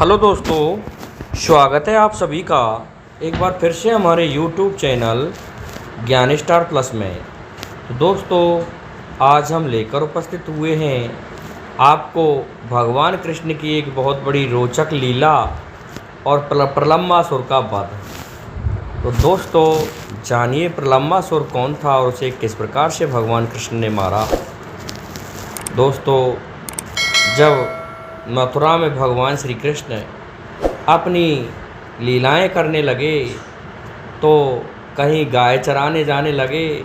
Hello दोस्तों, स्वागत है आप सभी का एक बार फिर से हमारे YouTube चैनल ज्ञान स्टार प्लस में। तो दोस्तों, आज हम लेकर उपस्थित हुए हैं आपको भगवान कृष्ण की एक बहुत बड़ी रोचक लीला और प्रलंबासुर का वध। तो दोस्तों, जानिए प्रलंबासुर कौन था और उसे किस प्रकार से भगवान कृष्ण ने मारा। दोस्तों, जब मथुरा में भगवान श्री कृष्ण अपनी लीलाएं करने लगे तो कहीं गाय चराने जाने लगे।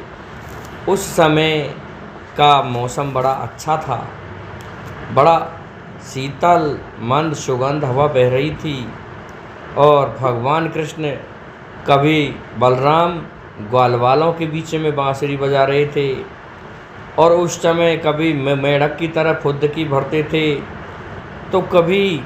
उस समय का मौसम बड़ा अच्छा था, बड़ा शीतल मंद सुगंध हवा बह रही थी और भगवान कृष्ण कभी बलराम ग्वाल वालों के बीच में बांसुरी बजा रहे थे और उस समय कभी मेढक की तरह फुदकी भरते थे, तो कभी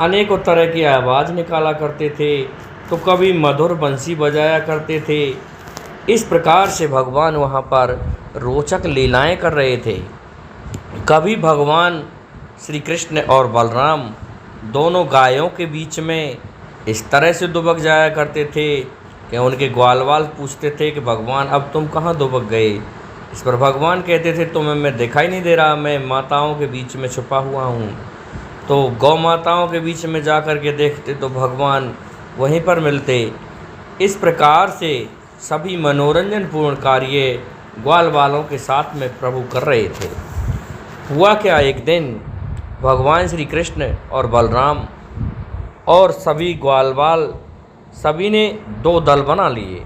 अनेकों तरह की आवाज़ निकाला करते थे, तो कभी मधुर बंसी बजाया करते थे। इस प्रकार से भगवान वहाँ पर रोचक लीलाएं कर रहे थे। कभी भगवान श्री कृष्ण और बलराम दोनों गायों के बीच में इस तरह से दुबक जाया करते थे कि उनके ग्वालवाल पूछते थे कि भगवान अब तुम कहाँ दुबक गए। इस पर भगवान कहते थे तुम्हें मैं दिखाई नहीं दे रहा, मैं माताओं के बीच में छुपा हुआ हूँ। तो गौ माताओं के बीच में जा कर के देखते तो भगवान वहीं पर मिलते। इस प्रकार से सभी मनोरंजनपूर्ण कार्य ग्वाल वालों के साथ में प्रभु कर रहे थे। हुआ क्या, एक दिन भगवान श्री कृष्ण और बलराम और सभी ग्वालवाल सभी ने दो दल बना लिए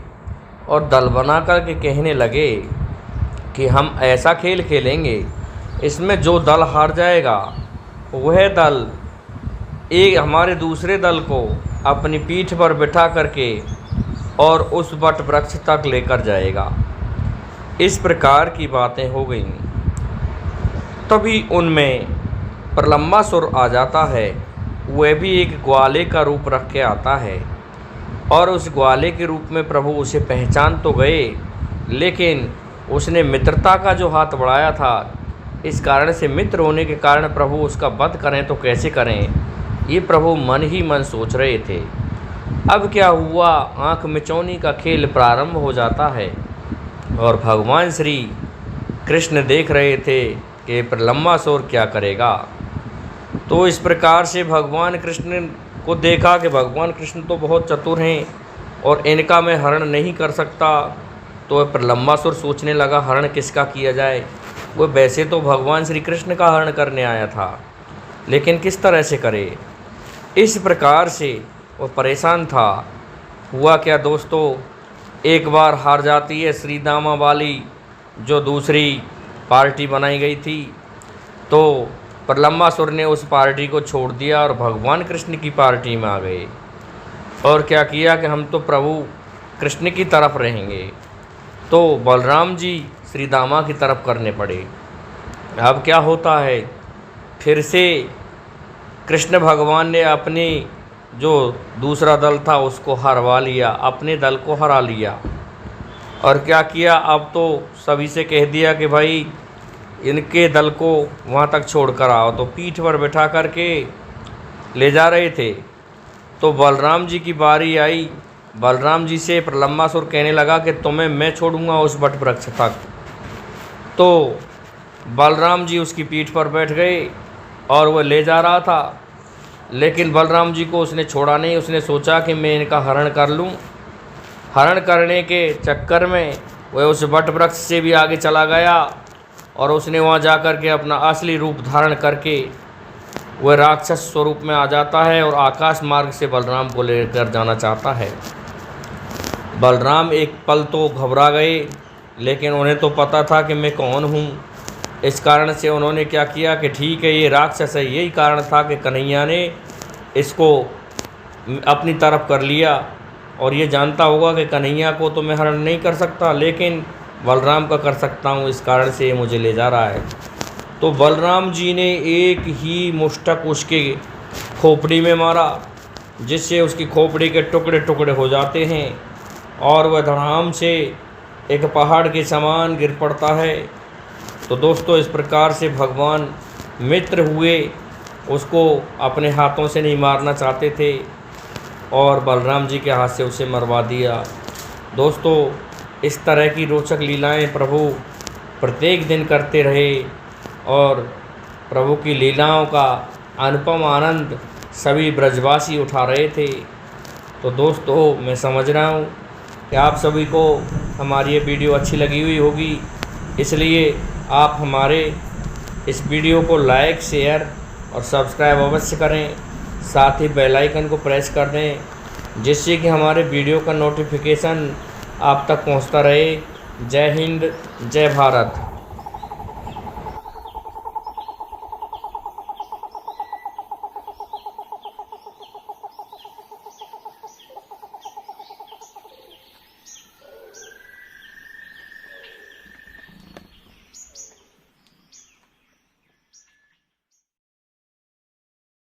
और दल बना कर के कहने लगे कि हम ऐसा खेल खेलेंगे, इसमें जो दल हार जाएगा वह दल एक हमारे दूसरे दल को अपनी पीठ पर बिठा करके और उस वट वृक्ष तक लेकर जाएगा। इस प्रकार की बातें हो गईं। तभी उनमें प्रलंबासुर आ जाता है। वह भी एक ग्वाले का रूप रख के आता है और उस ग्वाले के रूप में प्रभु उसे पहचान तो गए, लेकिन उसने मित्रता का जो हाथ बढ़ाया था, इस कारण से मित्र होने के कारण प्रभु उसका वध करें तो कैसे करें, ये प्रभु मन ही मन सोच रहे थे। अब क्या हुआ, आँख मिचौनी का खेल प्रारंभ हो जाता है और भगवान श्री कृष्ण देख रहे थे कि प्रलंबासुर क्या करेगा। तो इस प्रकार से भगवान कृष्ण को देखा कि भगवान कृष्ण तो बहुत चतुर हैं और इनका मैं हरण नहीं कर सकता। तो प्रलंबासुर सोचने लगा हरण किसका किया जाए। वो वैसे तो भगवान श्री कृष्ण का हरण करने आया था, लेकिन किस तरह से करे। इस प्रकार से वो परेशान था। हुआ क्या दोस्तों, एक बार हार जाती है श्री दामा वाली जो दूसरी पार्टी बनाई गई थी, तो प्रलंबासुर ने उस पार्टी को छोड़ दिया और भगवान कृष्ण की पार्टी में आ गए और क्या किया कि हम तो प्रभु कृष्ण की तरफ रहेंगे। तो बलराम जी श्री दामा की तरफ करने पड़े। अब क्या होता है, फिर से कृष्ण भगवान ने अपनी जो दूसरा दल था उसको हरवा लिया, अपने दल को हरा लिया और क्या किया, अब तो सभी से कह दिया कि भाई इनके दल को वहाँ तक छोड़ कर आओ। तो पीठ पर बैठा करके ले जा रहे थे। तो बलराम जी की बारी आई। बलराम जी से प्रलंबासुर कहने लगा कि तुम्हें मैं छोड़ूंगा उस वट वृक्ष तक। तो बलराम जी उसकी पीठ पर बैठ गए और वह ले जा रहा था, लेकिन बलराम जी को उसने छोड़ा नहीं। उसने सोचा कि मैं इनका हरण कर लूं। हरण करने के चक्कर में वह उस वट वृक्ष से भी आगे चला गया और उसने वहां जाकर के अपना असली रूप धारण करके वह राक्षस स्वरूप में आ जाता है और आकाश मार्ग से बलराम को लेकर जाना चाहता है। बलराम एक पल तो घबरा गए, लेकिन उन्हें तो पता था कि मैं कौन हूँ। इस कारण से उन्होंने क्या किया कि ठीक है ये राक्षस है। यही कारण था कि कन्हैया ने इसको अपनी तरफ कर लिया और ये जानता होगा कि कन्हैया को तो मैं हरण नहीं कर सकता, लेकिन बलराम का कर सकता हूँ। इस कारण से ये मुझे ले जा रहा है। तो बलराम जी ने एक ही मुष्टक उसके खोपड़ी में मारा, जिससे उसकी खोपड़ी के टुकड़े टुकड़े हो जाते हैं और वह धड़ाम से एक पहाड़ के समान गिर पड़ता है। तो दोस्तों, इस प्रकार से भगवान मित्र हुए उसको अपने हाथों से नहीं मारना चाहते थे और बलराम जी के हाथ से उसे मरवा दिया। दोस्तों, इस तरह की रोचक लीलाएं प्रभु प्रत्येक दिन करते रहे और प्रभु की लीलाओं का अनुपम आनंद सभी ब्रजवासी उठा रहे थे। तो दोस्तों, मैं समझ रहा हूँ कि आप सभी को हमारी ये वीडियो अच्छी लगी हुई होगी, इसलिए आप हमारे इस वीडियो को लाइक, शेयर और सब्सक्राइब अवश्य करें। साथ ही बेल आइकन को प्रेस कर दें, जिससे कि हमारे वीडियो का नोटिफिकेशन आप तक पहुंचता रहे। जय हिंद, जय भारत।